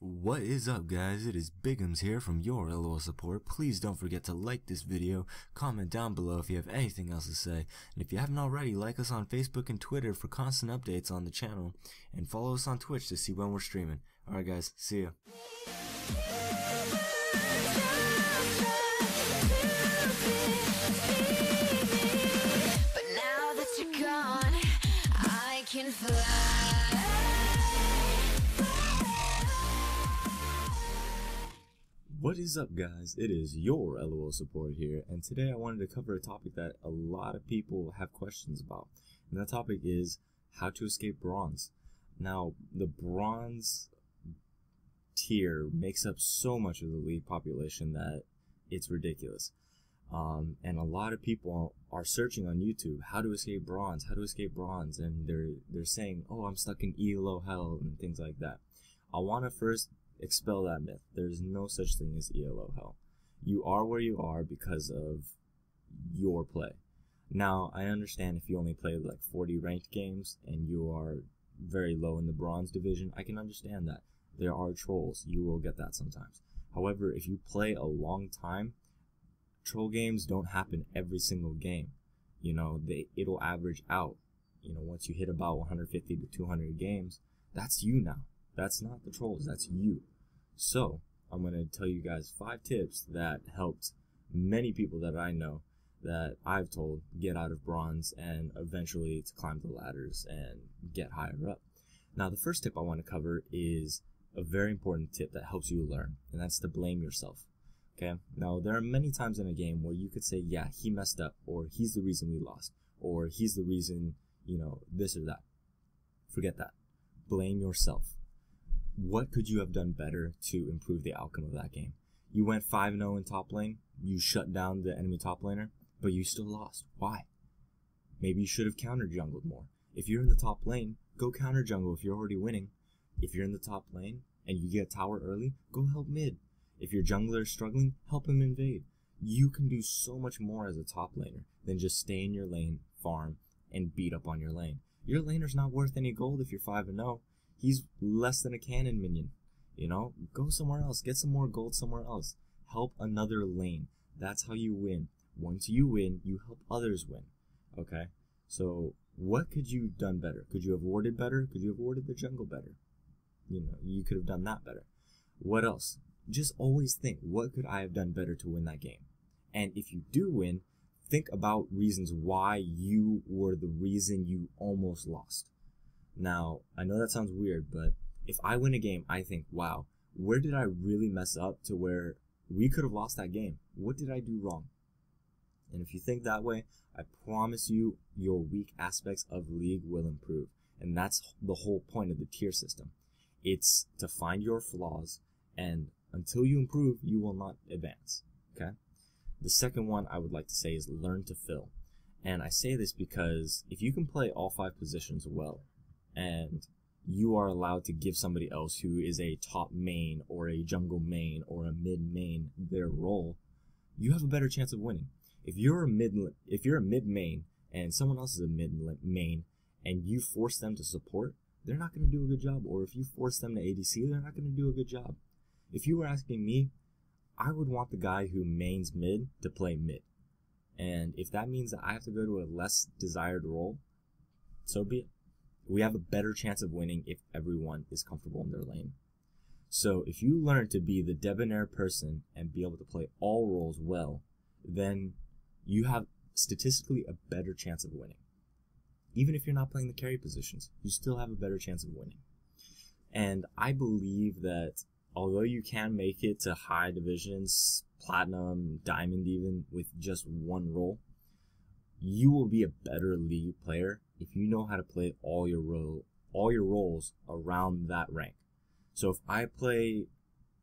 What is up, guys? It is Bigums here from your LOL support. Please don't forget to like this video, comment down below if you have anything else to say, and if you haven't already, like us on Facebook and Twitter for constant updates on the channel, and follow us on Twitch to see when we're streaming. Alright guys, see ya. But now that you're gone, I can fly. What is up, guys? It is your LOL support here, and today I wanted to cover a topic that a lot of people have questions about, and that topic is how to escape bronze. Now, the bronze tier makes up so much of the league population that it's ridiculous. And a lot of people are searching on YouTube how to escape bronze, and they're saying, oh, I'm stuck in ELO hell and things like that. I want to first expel that myth. There's no such thing as ELO hell. You are where you are because of your play. Now, I understand if you only play like 40 ranked games and you are very low in the bronze division, I can understand that. There are trolls. You will get that sometimes. However, if you play a long time, troll games don't happen every single game. You know, it'll average out. You know, once you hit about 150 to 200 games, that's you now. That's not the trolls, that's you. So, I'm going to tell you guys 5 tips that helped many people that I know, that I've told, get out of bronze and eventually to climb the ladders and get higher up. Now, the first tip I want to cover is a very important tip that helps you learn, and that's to blame yourself. Okay? Now, there are many times in a game where you could say, yeah, he messed up, or he's the reason we lost, or he's the reason, you know, this or that. Forget that. Blame yourself. What could you have done better to improve the outcome of that game? You went 5-0 in top lane, you shut down the enemy top laner, but you still lost. Why? Maybe you should have counter jungled more. If you're in the top lane, go counter jungle if you're already winning. If you're in the top lane and you get tower early, go help mid. If your jungler is struggling, help him invade. You can do so much more as a top laner than just stay in your lane, farm, and beat up on your lane. Your laner's not worth any gold if you're 5-0. He's less than a cannon minion. You know, go somewhere else. Get some more gold somewhere else. Help another lane. That's how you win. Once you win, you help others win. Okay? So, what could you have done better? Could you have warded better? Could you have warded the jungle better? You know, you could have done that better. What else? Just always think, what could I have done better to win that game? And if you do win, think about reasons why you were the reason you almost lost. Now, I know that sounds weird, but if I win a game, I think, wow, where did I really mess up to where we could have lost that game? What did I do wrong? And if you think that way, I promise you, your weak aspects of League will improve. And that's the whole point of the tier system. It's to find your flaws, and until you improve, you will not advance. Okay? The second one I would like to say is learn to fill. And I say this because if you can play all 5 positions well, and you are allowed to give somebody else who is a top main or a jungle main or a mid main their role, you have a better chance of winning. If you're a mid main and someone else is a mid main and you force them to support, they're not going to do a good job. Or if you force them to ADC, they're not going to do a good job. If you were asking me, I would want the guy who mains mid to play mid. And if that means that I have to go to a less desired role, so be it. We have a better chance of winning if everyone is comfortable in their lane. So if you learn to be the debonair person and be able to play all roles well, then you have statistically a better chance of winning. Even if you're not playing the carry positions, you still have a better chance of winning. And I believe that although you can make it to high divisions, platinum, diamond even, with just one role, you will be a better league player if you know how to play all your roles around that rank. So if I play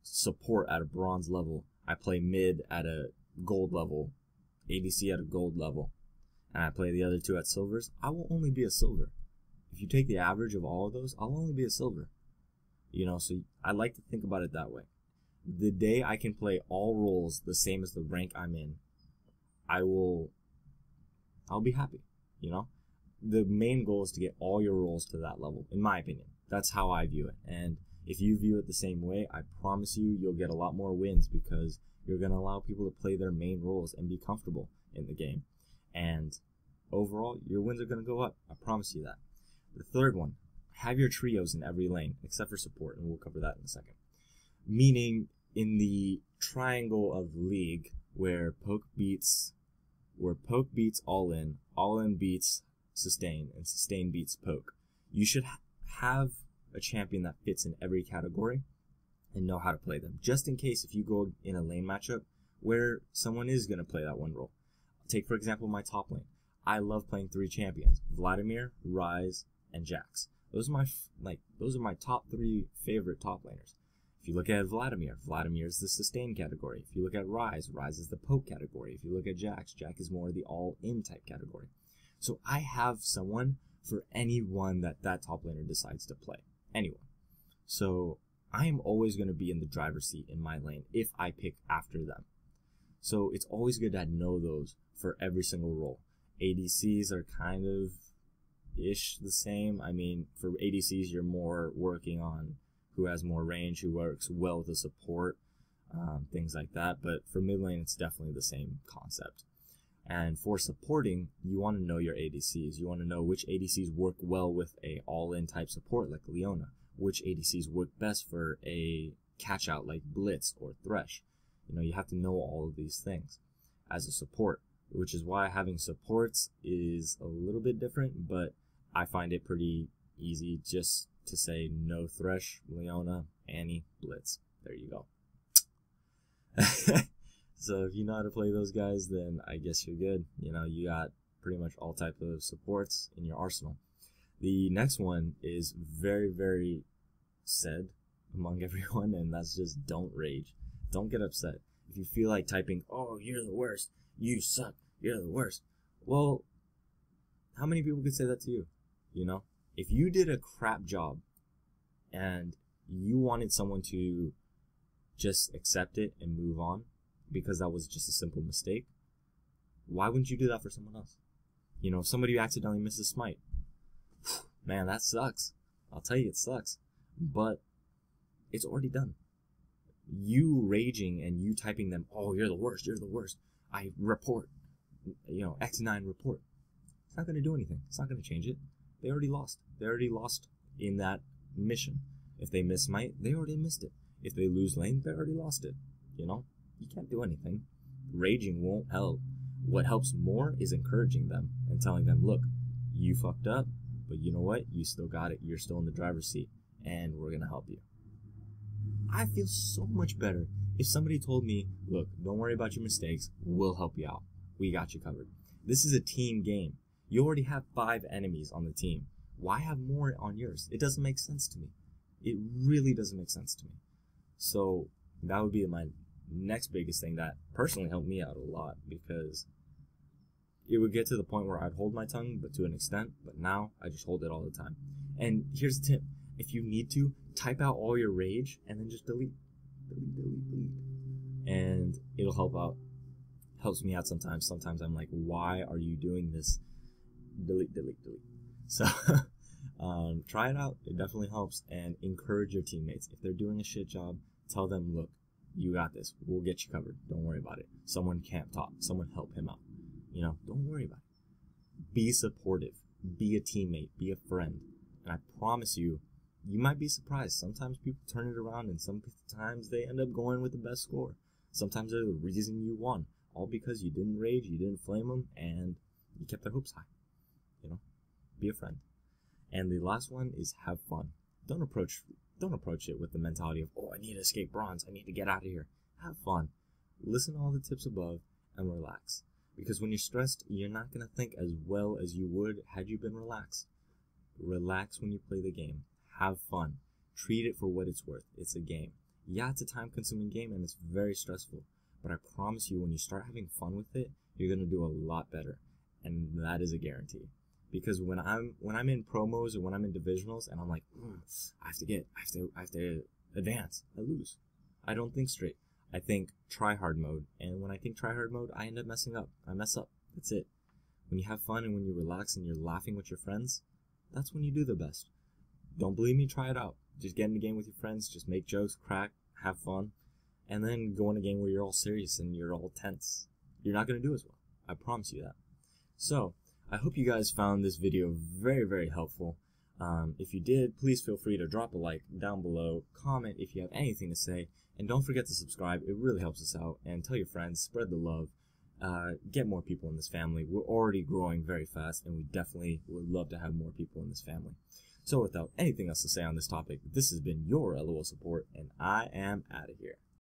support at a bronze level, I play mid at a gold level, ADC at a gold level, and I play the other 2 at silvers, I will only be a silver. If you take the average of all of those, I'll only be a silver. You know, so I like to think about it that way. The day I can play all roles the same as the rank I'm in, I'll be happy, you know? The main goal is to get all your roles to that level, in my opinion. That's how I view it. And If you view it the same way, I promise you'll get a lot more wins because you're going to allow people to play their main roles and be comfortable in the game. And overall, your wins are going to go up. I promise you that. The third one, have your trios in every lane, except for support, and we'll cover that in a second. Meaning, in the triangle of League, where poke beats all in beats sustain, and sustain beats poke, you should have a champion that fits in every category and know how to play them, just in case if you go in a lane matchup where someone is going to play that one role. Take, for example, my top lane. I love playing 3 champions: Vladimir, Ryze, and Jax. Those are my top 3 favorite top laners. If you look at Vladimir is the sustain category. If you look at Ryze is the poke category. If you look at Jax is more the all-in type category. So I have someone for anyone that top laner decides to play. Anyone. So I am always going to be in the driver's seat in my lane if I pick after them. So it's always good to know those for every single role. ADCs are kind of ish the same. I mean, for ADCs, you're more working on who has more range, who works well with the support, things like that. But for mid lane, it's definitely the same concept. And for supporting, you want to know your ADCs. You want to know which ADCs work well with a all-in type support like Leona, which ADCs work best for a catch-out like Blitz or Thresh. You know, you have to know all of these things as a support, which is why having supports is a little bit different, but I find it pretty easy just to say no Thresh, Leona, Annie, Blitz. There you go. So if you know how to play those guys, then I guess you're good. You know, you got pretty much all type of supports in your arsenal. The next one is very, very said among everyone, and that's just don't rage. Don't get upset. If you feel like typing, "Oh, you're the worst, you suck, you're the worst," well, how many people could say that to you? You know, if you did a crap job and you wanted someone to just accept it and move on because that was just a simple mistake, why wouldn't you do that for someone else? You know, if somebody accidentally misses smite, man, that sucks. I'll tell you, it sucks. But it's already done. You raging and you typing them, "Oh, you're the worst, you're the worst, I report, you know, X9 report." It's not going to do anything. It's not going to change it. They already lost. They already lost in that mission. If they miss smite, they already missed it. If they lose lane, they already lost it. You know, you can't do anything. Raging won't help. What helps more is encouraging them and telling them, "Look, you fucked up, but you know what? You still got it. You're still in the driver's seat, and we're going to help you." I feel so much better if somebody told me, "Look, don't worry about your mistakes. We'll help you out. We got you covered." This is a team game. You already have 5 enemies on the team. Why have more on yours? It doesn't make sense to me. It really doesn't make sense to me. So that would be my next biggest thing that personally helped me out a lot, because it would get to the point where I'd hold my tongue, but to an extent, but now I just hold it all the time. And here's a tip. If you need to, type out all your rage and then just delete. And it'll help out. Helps me out sometimes. Sometimes I'm like, "Why are you doing this?" Delete. So try it out. It definitely helps. And encourage your teammates. If they're doing a shit job, tell them, "Look, you got this. We'll get you covered. Don't worry about it. Someone can't talk. Someone help him out. You know, don't worry about it." Be supportive. Be a teammate. Be a friend. And I promise you, you might be surprised. Sometimes people turn it around, and sometimes they end up going with the best score. Sometimes they're the reason you won. All because you didn't rage, you didn't flame them, and you kept their hopes high. You know, be a friend. And the last one is have fun. Don't approach it with the mentality of, "Oh, I need to escape bronze. I need to get out of here." Have fun. Listen to all the tips above and relax. Because when you're stressed, you're not going to think as well as you would had you been relaxed. Relax when you play the game. Have fun. Treat it for what it's worth. It's a game. Yeah, it's a time-consuming game and it's very stressful. But I promise you, when you start having fun with it, you're going to do a lot better. And that is a guarantee. Because when I'm in promos or when I'm in divisionals and I'm like, I have to advance, I lose. I don't think straight. I think try hard mode. And when I think try hard mode, I end up messing up. I mess up. That's it. When you have fun and when you relax and you're laughing with your friends, that's when you do the best. Don't believe me? Try it out. Just get in a game with your friends, just make jokes, crack, have fun, and then go in a game where you're all serious and you're all tense. You're not going to do as well. I promise you that. So, I hope you guys found this video very, very helpful. If you did, please feel free to drop a like down below, comment if you have anything to say, and don't forget to subscribe. It really helps us out. And tell your friends, spread the love, get more people in this family. We're already growing very fast, and we definitely would love to have more people in this family. So without anything else to say on this topic, this has been your LOL Support, and I am out of here.